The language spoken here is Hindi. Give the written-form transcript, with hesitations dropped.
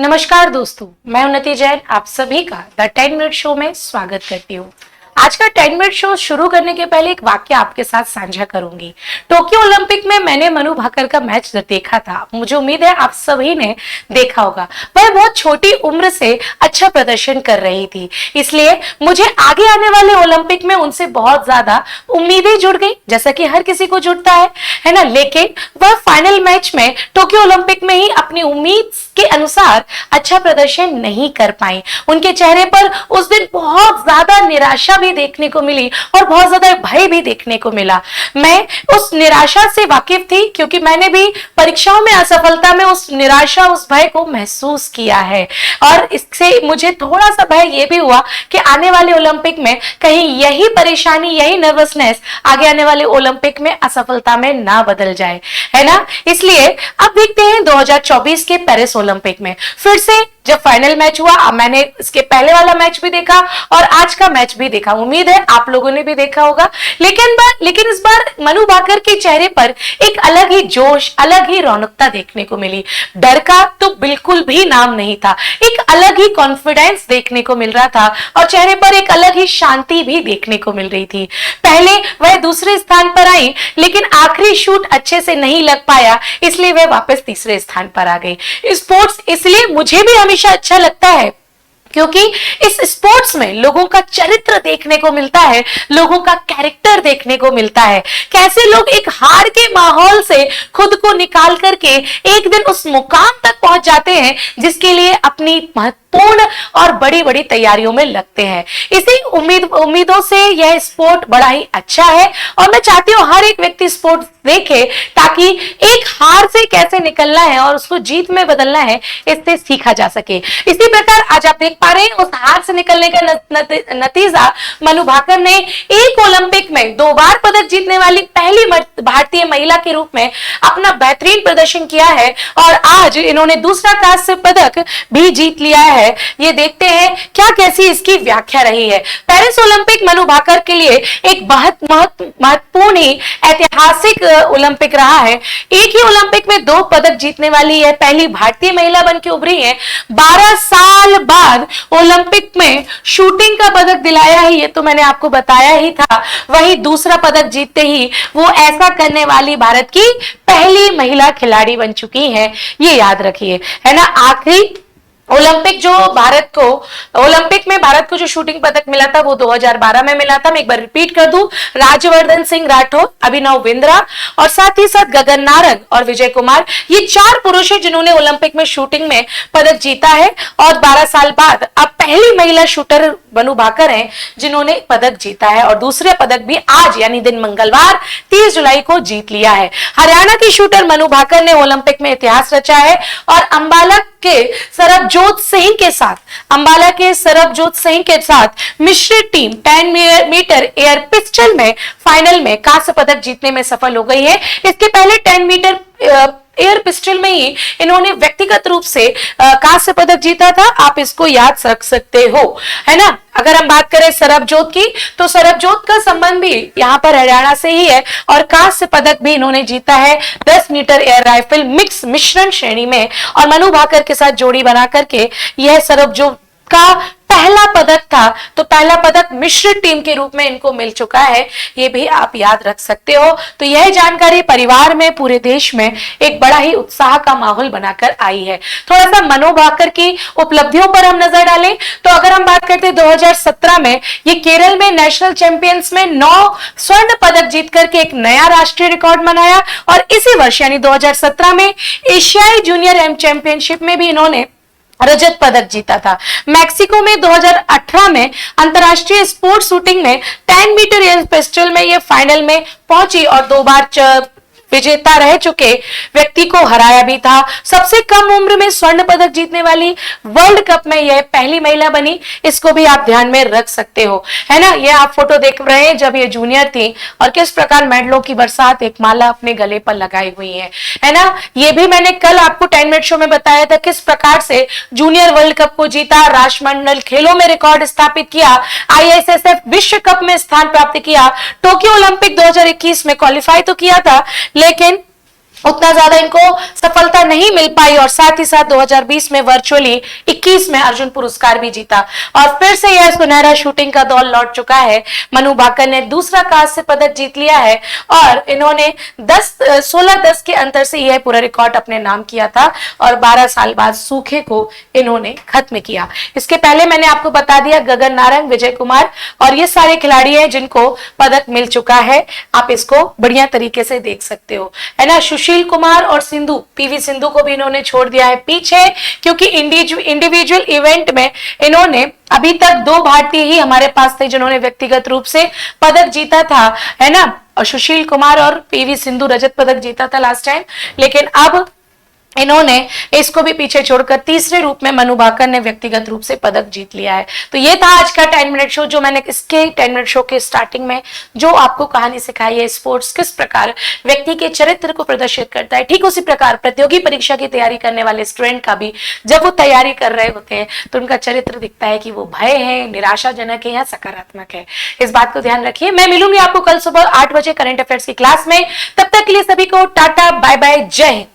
नमस्कार दोस्तों, मैं उन्नति जैन आप सभी का द 10 मिनट शो में स्वागत करती हूँ। आज का 10 मिनट शो शुरू करने के पहले एक वाक्य आपके साथ साझा करूंगी। टोक्यो ओलंपिक में मैंने मनु भाकर का मैच देखा था। मुझे उम्मीद है आप सभी ने देखा होगा। वह बहुत छोटी उम्र से अच्छा प्रदर्शन कर रही थी, इसलिए मुझे आगे आने वाले ओलंपिक में उनसे बहुत ज्यादा उम्मीदें जुड़ गई, जैसा कि हर किसी को जुड़ता है ना। लेकिन वह फाइनल मैच में टोक्यो ओलंपिक में ही अपनी उम्मीद के अनुसार अच्छा प्रदर्शन नहीं कर पाई। उनके चेहरे पर उस दिन बहुत ज्यादा निराशा भी देखने को मिली और बहुत ज्यादा भय भी देखने को मिला। मैं उस निराशा से वाकिफ थी क्योंकि मैंने भी परीक्षाओं में असफलता में उस निराशा, उस भय को महसूस किया है और इससे मुझे थोड़ा सा भय यह भी हुआ कि आने वाले ओलंपिक में कहीं यही परेशानी, यही नर्वसनेस आगे आने वाले ओलंपिक में असफलता में ना बदल जाए, है ना। इसलिए अब देखते हैं 2024 के पेरिस ओलंपिक में फिर से जब फाइनल मैच हुआ। मैंने इसके पहले वाला मैच भी देखा और आज का मैच भी देखा। उम्मीद है आप लोगों ने भी देखा होगा। लेकिन इस बार मनु भाकर के चेहरे पर एक अलग ही जोश, अलग ही रौनकता देखने को मिली। डर का तो बिल्कुल भी नाम नहीं था। एक अलग ही कॉन्फिडेंस देखने को मिल रहा था और चेहरे पर एक अलग ही शांति भी देखने को मिल रही थी। पहले वह दूसरे स्थान पर आई, लेकिन आखिरी शूट अच्छे से नहीं लग पाया, इसलिए वह वापस तीसरे स्थान पर आ गई। स्पोर्ट्स इसलिए मुझे भी हमेशा अच्छा लगता है क्योंकि इस स्पोर्ट्स में लोगों का चरित्र देखने को मिलता है, लोगों का कैरेक्टर देखने को मिलता है। कैसे लोग एक हार के माहौल से खुद को निकाल करके एक दिन उस मुकाम तक पहुंच जाते हैं जिसके लिए अपनी महत्वपूर्ण और बड़ी बड़ी तैयारियों में लगते हैं। इसी उम्मीदों से यह स्पोर्ट बड़ा ही अच्छा है और मैं चाहती हूँ हर एक व्यक्ति स्पोर्ट देखे ताकि एक हार से कैसे निकलना है और उसको जीत में बदलना है, इससे सीखा जा सके। इसी प्रकार आज आप देख पा रहे हैं उस हार से निकलने का नतीजा मनु भाकर ने एक ओलंपिक में 2 बार पदक जीतने वाली पहली भारतीय महिला के रूप में अपना बेहतरीन प्रदर्शन किया है और आज इन्होंने दूसरा कांस्य पदक भी जीत लिया है। ये देखते हैं क्या कैसी इसकी व्याख्या रही है। पेरिस ओलंपिक मनु भाकर के लिए एक बहुत महत्वपूर्ण ही ऐतिहासिक ओलंपिक रहा है। एक ही ओलंपिक में 2 पदक जीतने वाली यह पहली भारतीय महिला बनकर उभरी है। 12 साल बाद ओलंपिक में शूटिंग का पदक दिलाया है, ये तो मैंने आपको बताया ही था। वही दूसरा पदक जीतते ही वो ऐसा करने वाली भारत की पहली महिला खिलाड़ी बन चुकी है, ये याद रखिए, है ना। आखिरी ओलंपिक में भारत को जो शूटिंग पदक मिला था वो 2012 में मिला था। मैं एक बार रिपीट कर दूं, राज्यवर्धन सिंह राठौर, अभिनव बिंद्रा और साथ ही साथ गगन नारंग और विजय कुमार, ये 4 पुरुष हैं जिन्होंने ओलंपिक में शूटिंग में पदक जीता है और 12 साल बाद अब पहली महिला शूटर मनु भाकर हैं जिन्होंने पदक जीता है और दूसरे पदक भी आज यानी दिन मंगलवार 30 जुलाई को जीत लिया है। हरियाणा की शूटर मनु भाकर ने ओलंपिक में इतिहास रचा है और अंबाला के सरबजोत सिंह के साथ मिश्रित टीम 10 मीटर एयर पिस्टल में फाइनल में कांस्य पदक जीतने में सफल हो गई है। इसके पहले 10 मीटर एयर पिस्टल में ही इन्होंने व्यक्तिगत रूप से कांस्य पदक जीता था। आप इसको याद रख सकते हो, है ना। अगर हम बात करें सरबजोत की तो सरबजोत का संबंध भी यहाँ पर हरियाणा से ही है और कांस्य पदक भी इन्होंने जीता है 10 मीटर एयर राइफल मिक्स मिश्रण श्रेणी में और मनु भाकर के साथ जोड़ी बना करके यह सरबजोत का पहला पदक था। तो पहला पदक मिश्रित टीम के रूप में इनको मिल चुका है, ये भी आप याद रख सकते हो। तो यह जानकारी परिवार में, पूरे देश में एक बड़ा ही उत्साह का माहौल बनाकर आई है। थोड़ा सा मनु भाकर की उपलब्धियों पर हम नजर डालें तो अगर हम बात करते हैं 2017 में ये केरल में नेशनल चैंपियंस में 9 स्वर्ण पदक जीत करके एक नया राष्ट्रीय रिकॉर्ड बनाया और इसी वर्ष यानी 2017 में एशियाई जूनियर एम चैंपियनशिप में भी इन्होंने रजत पदक जीता था। मैक्सिको में 2018 में अंतरराष्ट्रीय स्पोर्ट्स शूटिंग में 10 मीटर एयर पिस्टल में ये फाइनल में पहुंची और 2 बार विजेता रह चुके व्यक्ति को हराया भी था। सबसे कम उम्र में स्वर्ण पदक जीतने वाली वर्ल्ड कप में यह पहली महिला बनी, इसको भी आप ध्यान में रख सकते हो, है ना। ये आप फोटो देख रहे हैं जब ये जूनियर थी और किस प्रकार मेडलों की बरसात एक माला अपने गले पर लगाई हुई है ना। ये भी मैंने कल आपको 10 मिनट शो में बताया था किस प्रकार से जूनियर वर्ल्ड कप को जीता, राष्ट्रमंडल खेलों में रिकॉर्ड स्थापित किया, ISSF विश्व कप में स्थान प्राप्त किया, टोक्यो ओलंपिक 2021 में क्वालिफाई तो किया था लेकिन उतना ज्यादा इनको सफलता नहीं मिल पाई और साथ ही साथ 2020 में वर्चुअली 21 में अर्जुन पुरस्कार भी जीता और फिर से यह सुनहरा शूटिंग का दौर लौट चुका है। मनु भाकर ने दूसरा कांस्य पदक जीत लिया है और इन्होंने 16-10 के अंतर से यह पूरा रिकॉर्ड अपने नाम किया था और 12 साल बाद सूखे को इन्होंने खत्म किया। इसके पहले मैंने आपको बता दिया गगन नारंग, विजय कुमार और ये सारे खिलाड़ी हैं जिनको पदक मिल चुका है। आप इसको बढ़िया तरीके से देख सकते हो, है ना। सुशील कुमार और सिंधु, पीवी सिंधु को भी इन्होंने छोड़ दिया है पीछे, क्योंकि इंडिविजुअल इवेंट में इन्होंने अभी तक 2 भारतीय ही हमारे पास थे जिन्होंने व्यक्तिगत रूप से पदक जीता था, है ना। और सुशील कुमार और पीवी सिंधु रजत पदक जीता था लास्ट टाइम, लेकिन अब इन्होंने इसको भी पीछे छोड़कर तीसरे रूप में मनु भाकर ने व्यक्तिगत रूप से पदक जीत लिया है। तो ये था आज का 10 मिनट शो, जो मैंने इसके 10 मिनट शो के स्टार्टिंग में जो आपको कहानी सिखाई है, स्पोर्ट्स किस प्रकार व्यक्ति के चरित्र को प्रदर्शित करता है, ठीक उसी प्रकार प्रतियोगी परीक्षा की तैयारी करने वाले स्टूडेंट का भी जब वो तैयारी कर रहे होते हैं तो उनका चरित्र दिखता है कि वो भय है, निराशाजनक है या सकारात्मक है। इस बात को ध्यान रखिए। मैं मिलूंगी आपको कल सुबह 8 बजे करंट अफेयर्स की क्लास में। तब तक के लिए सभी को टाटा, बाय बाय, जय हिंद।